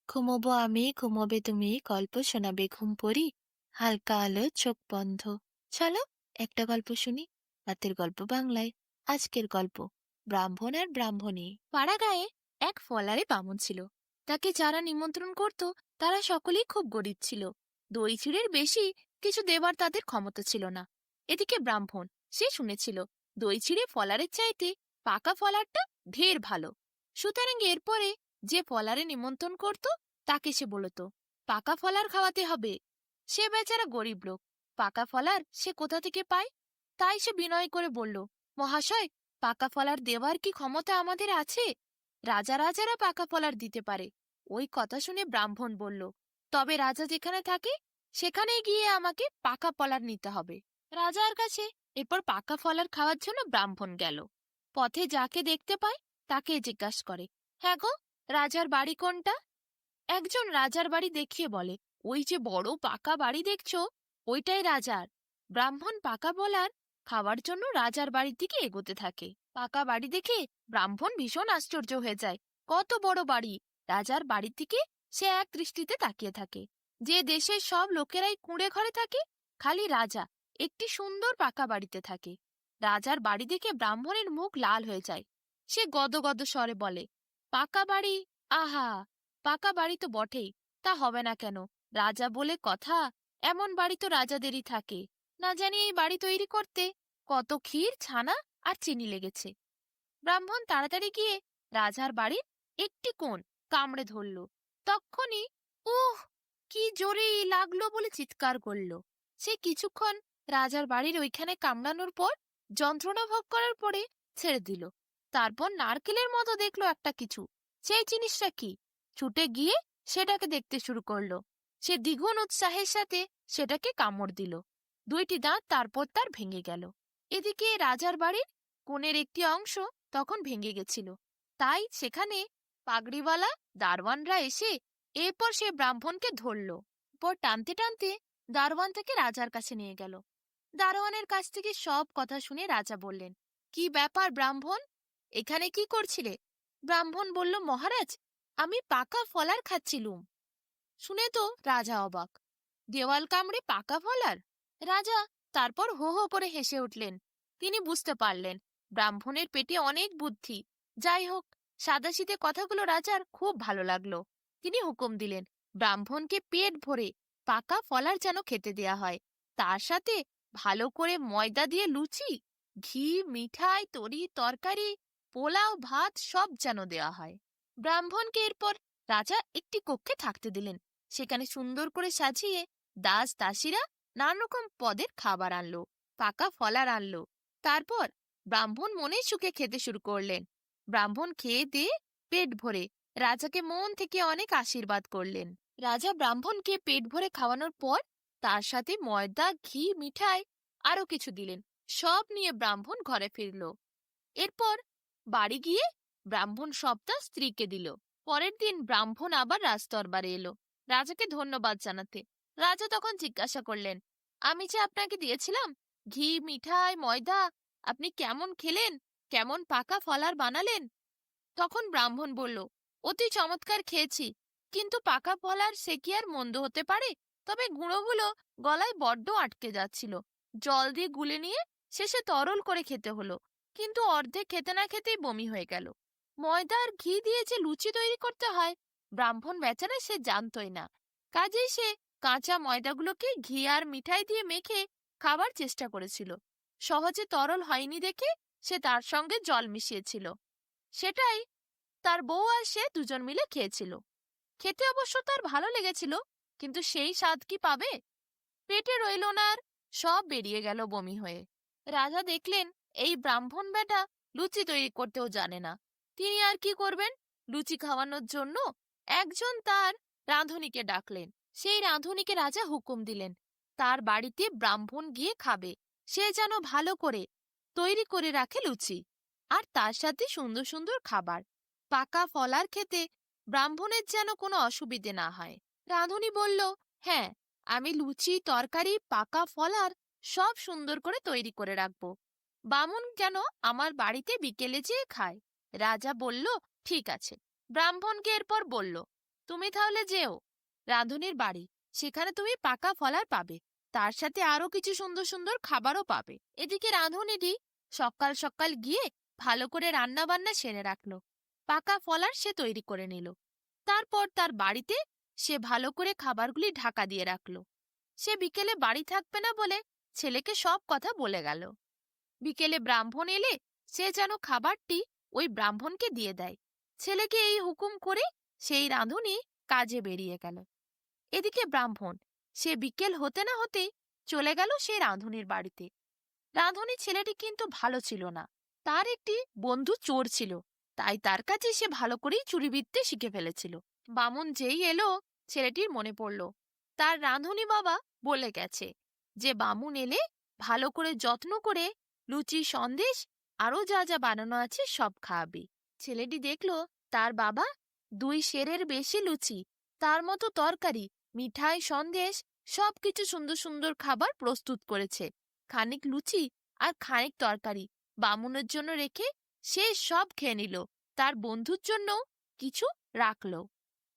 ঘুমোবো আমি, ঘুমোবে তুমি, গল্প শোনাবে ঘুম পড়ি, হালকা আলো চোখ বন্ধ। চলো একটা গল্প শুনি, রাতের গল্প বাংলায়। আজকের গল্প ব্রাহ্মণ আর ব্রাহ্মণী। পাড়া গায়ে এক ফলারে বামুন ছিল। তাকে যারা নিমন্ত্রণ করত তারা সকলেই খুব গরিব ছিল। দই চিড়ের বেশি কিছু দেবার তাদের ক্ষমতা ছিল না। এদিকে ব্রাহ্মণ, সে শুনেছিল দই চিড়ে ফলারের চাইতে পাকা ফলারটা ঢের ভালো। সুতরাং এরপরে যে ফলারে নিমন্ত্রণ করত তাকে সে বলতো পাকা ফলার খাওয়াতে হবে। সে বেচারা গরিব লোক, পাকা ফলার সে কোথা থেকে পায়? তাই সে বিনয় করে বলল, মহাশয়, পাকা ফলার দেওয়ার কি ক্ষমতা আমাদের আছে? রাজা রাজারা পাকা ফলার দিতে পারে। ওই কথা শুনে ব্রাহ্মণ বলল, তবে রাজা যেখানে থাকে সেখানে গিয়ে আমাকে পাকা ফলার নিতে হবে। রাজার কাছে এরপর পাকা ফলার খাওয়ার জন্য ব্রাহ্মণ গেল। পথে যাকে দেখতে পায় তাকে জিজ্ঞাসা করে, হ্যাঁ গো, রাজার বাড়ি কোনটা? একজন রাজার বাড়ি দেখিয়ে বলে, ওই যে বড় পাকা বাড়ি দেখছো, ওইটাই রাজার। ব্রাহ্মণ পাকা বলার খাওয়ার জন্য রাজার বাড়ির দিকে এগোতে থাকে। পাকা বাড়ি দেখে ব্রাহ্মণ ভীষণ আশ্চর্য হয়ে যায়। কত বড় বাড়ি! রাজার বাড়ির দিকে সে এক দৃষ্টিতে তাকিয়ে থাকে। যে দেশের সব লোকেরাই কুঁড়ে ঘরে থাকে, খালি রাজা একটি সুন্দর পাকা বাড়িতে থাকে। রাজার বাড়ি দেখে ব্রাহ্মণের মুখ লাল হয়ে যায়। সে গদগদ স্বরে বলে, পাকা বাড়ি! আহা, পাকা বাড়ি তো বটেই, তা হবে না কেন? রাজা বলে কথা, এমন বাড়ি তো রাজাদেরই থাকে। না জানি এই বাড়ি তৈরি করতে কত ক্ষীর ছানা আর চিনি লেগেছে। ব্রাহ্মণ তাড়াতাড়ি গিয়ে রাজার বাড়ির একটি কোণ কামড়ে ধরল। তক্ষুনি উহ, কি জোরে লাগলো বলে চিৎকার করল। সে কিছুক্ষণ রাজার বাড়ির ওইখানে কামড়ানোর পর যন্ত্রণা ভোগ করার পরে ছেড়ে দিল। তারপর নারকেলের মতো দেখলো একটা কিছু। সেই জিনিসটা কি? ছুটে গিয়ে সেটাকে দেখতে শুরু করলো। সে দ্বিগুণ উৎসাহের সাথে সেটাকে কামড় দিল। দুইটি দাঁত তারপর তার ভেঙে গেল। এদিকে রাজার বাড়ির কোণের একটি অংশ তখন ভেঙে গেছিল। তাই সেখানে পাগড়িওয়ালা দারোয়ানরা এসে এরপর সে ব্রাহ্মণকে ধরল। পর টানতে টানতে দারোয়ান থেকে রাজার কাছে নিয়ে গেল। দারোয়ানের কাছ থেকে সব কথা শুনে রাজা বললেন, কি ব্যাপার ব্রাহ্মণ, এখানে কি করছিলে? ব্রাহ্মণ বলল, মহারাজ, আমি পাকা ফলার খাচ্ছিলুম। শুনে তো রাজা অবাক। দেওয়াল কামড়ে পাকা ফলার! রাজা তারপর হো হো করে হেসে উঠলেন। তিনি বুঝতে পারলেন ব্রাহ্মণের পেটে অনেক বুদ্ধি। যাই হোক, সাদাসিধে কথাগুলো রাজার খুব ভালো লাগলো। তিনি হুকুম দিলেন, ব্রাহ্মণকে পেট ভরে পাকা ফলার যেন খেতে দেয়া হয়। তার সাথে ভালো করে ময়দা দিয়ে লুচি, ঘি, মিঠাই, তরি তরকারি, পোলাও, ভাত সব যেন দেওয়া হয়। ব্রাহ্মণকে এরপর রাজা একটি কক্ষে থাকতে দিলেন। সেখানে সুন্দর করে সাজিয়ে দাস দাসীরা নানা রকম পদের খাবার আনলো, পাকা ফলার আনলো। তারপর ব্রাহ্মণ মনে সুখে খেতে শুরু করলেন। ব্রাহ্মণ খেয়ে দিয়ে পেট ভরে রাজাকে মন থেকে অনেক আশীর্বাদ করলেন। রাজা ব্রাহ্মণকে পেট ভরে খাওয়ানোর পর তার সাথে ময়দা, ঘি, মিঠাই আরো কিছু দিলেন। সব নিয়ে ব্রাহ্মণ ঘরে ফিরল। এরপর বাড়ি গিয়ে ব্রাহ্মণ সবটা স্ত্রীকে দিল। পরের দিন ব্রাহ্মণ আবার রাজদরবারে এলো রাজাকে ধন্যবাদ জানাতে। রাজা তখন জিজ্ঞাসা করলেন, আমি যে আপনাকে দিয়েছিলাম ঘি, মিঠাই, ময়দা, আপনি কেমন খেলেন? কেমন পাকা ফলার বানালেন? তখন ব্রাহ্মণ বলল, অতি চমৎকার খেয়েছি, কিন্তু পাকা ফলার সে কি আর মন্দ হতে পারে? তবে গুঁড়োগুলো গলায় বড্ড আটকে যাচ্ছিল। জল দিয়ে গুলে নিয়ে শেষে তরল করে খেতে হলো, কিন্তু অর্ধেক খেতে না খেতেই বমি হয়ে গেল। ময়দা আর ঘি দিয়ে যে লুচি তৈরি করতে হয়, ব্রাহ্মণ বেচারা সে জানতই না। কাজেই সে কাঁচা ময়দাগুলোকে ঘি আর মিঠাই দিয়ে মেখে খাবার চেষ্টা করেছিল। সহজে তরল হয়নি দেখে সে তার সঙ্গে জল মিশিয়েছিল। সেটাই তার বউ আর সে দুজন মিলে খেয়েছিল। খেতে অবশ্য তার ভালো লেগেছিল, কিন্তু সেই স্বাদ কি পাবে? পেটে রইল না আর, সব বেরিয়ে গেল বমি হয়ে। রাজা দেখলেন এই ব্রাহ্মণ বেটা লুচি তৈরি করতেও জানে না। তিনি আর কি করবেন? লুচি খাওয়ানোর জন্য একজন তার রাঁধুনিকে ডাকলেন। সেই রাঁধুনিকে রাজা হুকুম দিলেন, তার বাড়িতে ব্রাহ্মণ গিয়ে খাবে, সে যেন ভালো করে তৈরি করে রাখে লুচি, আর তার সাথে সুন্দর সুন্দর খাবার, পাকা ফলার খেতে ব্রাহ্মণের যেন কোনো অসুবিধে না হয়। রাঁধুনি বলল, হ্যাঁ, আমি লুচি, তরকারি, পাকা ফলার সব সুন্দর করে তৈরি করে রাখবো। বামুন যেন আমার বাড়িতে বিকেলে যেয়ে খায়। রাজা বলল, ঠিক আছে। ব্রাহ্মণকে এরপর বলল, তুমি তাহলে যেও রাঁধুনির বাড়ি, সেখানে তুমি পাকা ফলার পাবে, তার সাথে আরো কিছু সুন্দর সুন্দর খাবারও পাবে। এদিকে রাঁধুনিটি সকাল সকাল গিয়ে ভালো করে রান্না বান্না সেরে রাখলো, পাকা ফলার সে তৈরি করে নিল। তারপর তার বাড়িতে সে ভালো করে খাবারগুলি ঢাকা দিয়ে রাখলো। সে বিকেলে বাড়ি থাকবে না বলে ছেলেকে সব কথা বলে গেল। বিকেলে ব্রাহ্মণ এলে সে যেন খাবারটি ওই ব্রাহ্মণকে দিয়ে দেয়। ছেলেকে এই হুকুম করে সেই রাঁধুনি কাজে বেরিয়ে গেল। এদিকে ব্রাহ্মণ সে বিকেল হতে না হতেই চলে গেল সেই রাঁধুনির বাড়িতে। রাঁধুনি ছেলেটি কিন্তু ভালো ছিল না, তার একটি বন্ধু চোর ছিল, তাই তার কাছে সে ভালো করেই চুরিবিদ্যে শিখে ফেলেছিল। বামুন যেই এলো ছেলেটির মনে পড়ল তার রাঁধুনি বাবা বলে গেছে যে বামুন এলে ভালো করে যত্ন করে লুচি সন্দেশ আরো যা যা বানানো আছে সব খাওয়াবে। ছেলেটি দেখলো তার বাবা 2 সেরের বেশি লুচি, তার মতো তরকারি, মিঠাই, সন্দেশ সবকিছু সুন্দর সুন্দর খাবার প্রস্তুত করেছে। খানিক লুচি আর খানিক তরকারি বামুনের জন্য রেখে সে সব খেয়ে নিল, তার বন্ধুর জন্য কিছু রাখলো।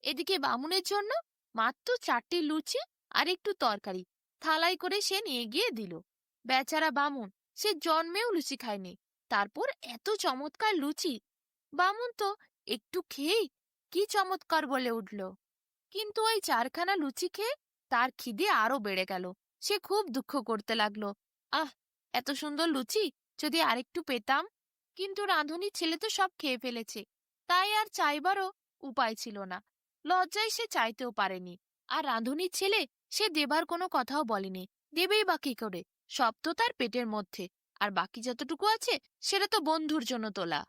এদিকে বামুনের জন্য মাত্র 4টি লুচি আর একটু তরকারি থালায় করে সে নিয়ে গিয়ে দিল। বেচারা বামুন সে জন্মেও লুচি খায়নি, তারপর এত চমৎকার লুচি! বামুন তো একটু খেয়েই কি চমৎকার বলে উঠল। কিন্তু ওই 4খানা লুচি খেয়ে তার খিদে আরো বেড়ে গেল। সে খুব দুঃখ করতে লাগলো, আহ, এত সুন্দর লুচি যদি আরেকটু পেতাম। কিন্তু রাঁধুনির ছেলে তো সব খেয়ে ফেলেছে, তাই আর চাইবারও উপায় ছিল না। লজ্জায় সে চাইতেও পারেনি। আর রাঁধুনির ছেলে সে দেবার কোনো কথাও বলেনি, দেবেই বা কি করে, সব তো তার পেটের মধ্যে, আর বাকি যতটুকু আছে সেটা তো বন্ধুর জন্য তোলা।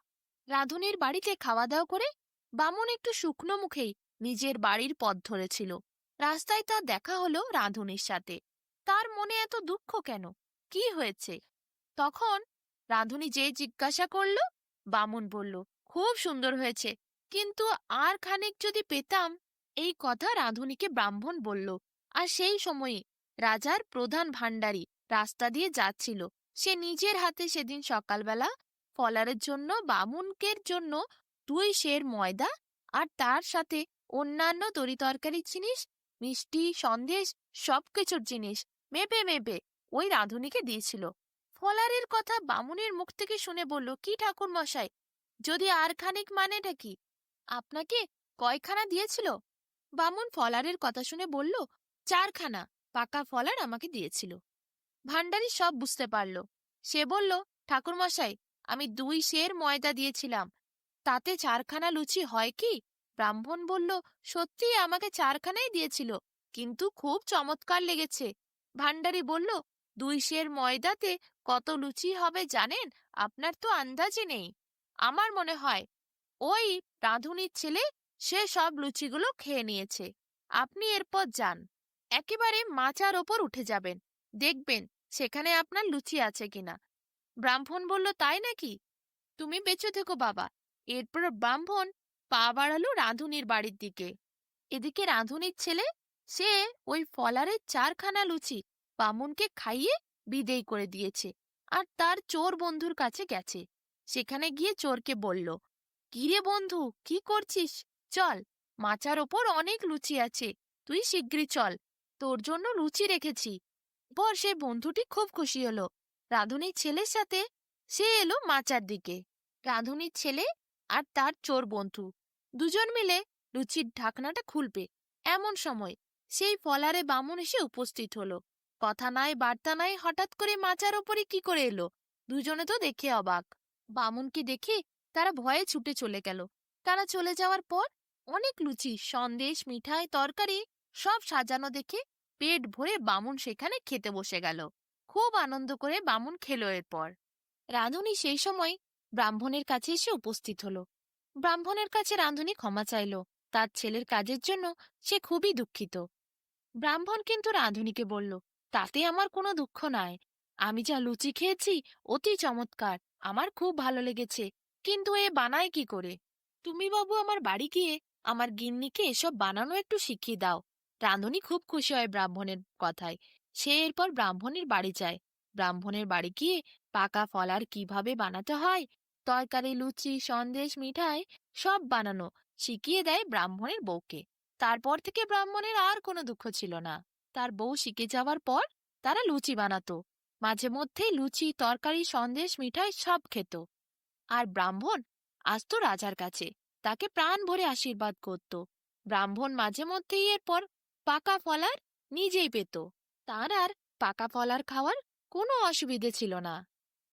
রাঁধুনির বাড়িতে খাওয়া দাওয়া করে বামুন একটু শুকনো মুখেই নিজের বাড়ির পথ ধরেছিল। রাস্তায় তার দেখা হলো রাঁধুনির সাথে। তার মনে এত দুঃখ কেন, কি হয়েছে? তখন রাঁধুনি যে জিজ্ঞাসা করলো, বামুন বলল, খুব সুন্দর হয়েছে, কিন্তু আর খানিক যদি পেতাম। এই কথা রাঁধুনিকে ব্রাহ্মণ বলল। আর সেই সময়ে রাজার প্রধান ভাণ্ডারী রাস্তা দিয়ে যাচ্ছিল। সে নিজের হাতে সেদিন সকালবেলা ফলারের জন্য বামুনকের জন্য 2 সের ময়দা আর তার সাথে অন্যান্য তরিতরকারি জিনিস, মিষ্টি, সন্দেশ, সবকিছুর জিনিস মেপে মেপে ওই রাঁধুনিকে দিয়েছিল। ফলারের কথা বামুনের মুখ থেকে শুনে বলল, কি ঠাকুর মশাই, যদি আর খানিক মানেটা কি? আপনাকে কয়খানা দিয়েছিল? বামুন ফলারের কথা শুনে বলল, 4খানা পাকা ফলার আমাকে দিয়েছিল। ভান্ডারী সব বুঝতে পারল। সে বলল, ঠাকুরমশাই, আমি 2 সের ময়দা দিয়েছিলাম, তাতে 4খানা লুচি হয় কি? ব্রাহ্মণ বলল, সত্যিই আমাকে 4খানাই দিয়েছিল, কিন্তু খুব চমৎকার লেগেছে। ভান্ডারী বলল, 2 সের ময়দাতে কত লুচি হবে জানেন? আপনার তো আন্দাজই নেই। আমার মনে হয় ওই রাঁধুনির ছেলে সে সব লুচিগুলো খেয়ে নিয়েছে। আপনি এরপর যান, একেবারে মাচার ওপর উঠে যাবেন, দেখবেন সেখানে আপনার লুচি আছে কিনা। ব্রাহ্মণ বলল, তাই নাকি? তুমি বেঁচে থেকো বাবা। এরপর ব্রাহ্মণ পা বাড়ালো রাঁধুনির বাড়ির দিকে। এদিকে রাঁধুনির ছেলে সে ওই ফলারের 4খানা লুচি বামুনকে খাইয়ে বিদেয় করে দিয়েছে, আর তার চোর বন্ধুর কাছে গেছে। সেখানে গিয়ে চোরকে বলল, কিরে বন্ধু, কি করছিস? চল, মাচার ওপর অনেক লুচি আছে, তুই শিগগিরই চল, তোর জন্য লুচি রেখেছি। পর সে বন্ধুটি খুব খুশি হলো। রাঁধুনির ছেলের সাথে সে এলো মাচার দিকে। রাঁধুনির ছেলে আর তার চোর বন্ধু দুজন মিলে লুচির ঢাকনাটা খুলবে, এমন সময় সেই ফলারে বামুন এসে উপস্থিত হলো। কথা নাই বার্তা নাই, হঠাৎ করে মাচার ওপরে কি করে এলো? দুজনে তো দেখে অবাক। বামুনকে দেখে তারা ভয়ে ছুটে চলে গেল। তারা চলে যাওয়ার পর অনেক লুচি, সন্দেশ, মিঠাই, তরকারি সব সাজানো দেখে পেট ভরে বামুন সেখানে খেতে বসে গেল। খুব আনন্দ করে বামুন খেলো। এরপর রাঁধুনি সেই সময় ব্রাহ্মণের কাছে এসে উপস্থিত হলো। ব্রাহ্মণের কাছে রাঁধুনি ক্ষমা চাইল, তার ছেলের কাজের জন্য সে খুবই দুঃখিত। ব্রাহ্মণ কিন্তু রাঁধুনিকে বলল, তাতে আমার কোনো দুঃখ নাই, আমি যা লুচি খেয়েছি অতি চমৎকার, আমার খুব ভালো লেগেছে, কিন্তু এ বানায় কি করে? তুমি বাবু আমার বাড়ি গিয়ে আমার গিন্নিকে এসব বানানো একটু শিখিয়ে দাও। রাঁধুনি খুব খুশি হয় ব্রাহ্মণের কথায়। সে এরপর ব্রাহ্মণের বাড়ি যায়। ব্রাহ্মণের বাড়ি গিয়ে পাকা ফলার কিভাবে বানাতে হয়, তরকারি, লুচি, সন্দেশ, মিঠাই সব বানানো শিখিয়ে দেয় ব্রাহ্মণের বউকে। তারপর থেকে ব্রাহ্মণের আর কোনো দুঃখ ছিল না। তার বউ শিখে যাওয়ার পর তারা লুচি বানাতো। মাঝে মধ্যেই লুচি, তরকারি, সন্দেশ, মিঠাই সব খেত। আর ব্রাহ্মণ আসতো রাজার কাছে, তাকে প্রাণ ভরে আশীর্বাদ করত। ব্রাহ্মণ মাঝে মধ্যেই এরপর পাকা ফল আর নিজেই পেত। তার আর পাকা ফল আর খাওয়ার কোনো অসুবিধে ছিল না।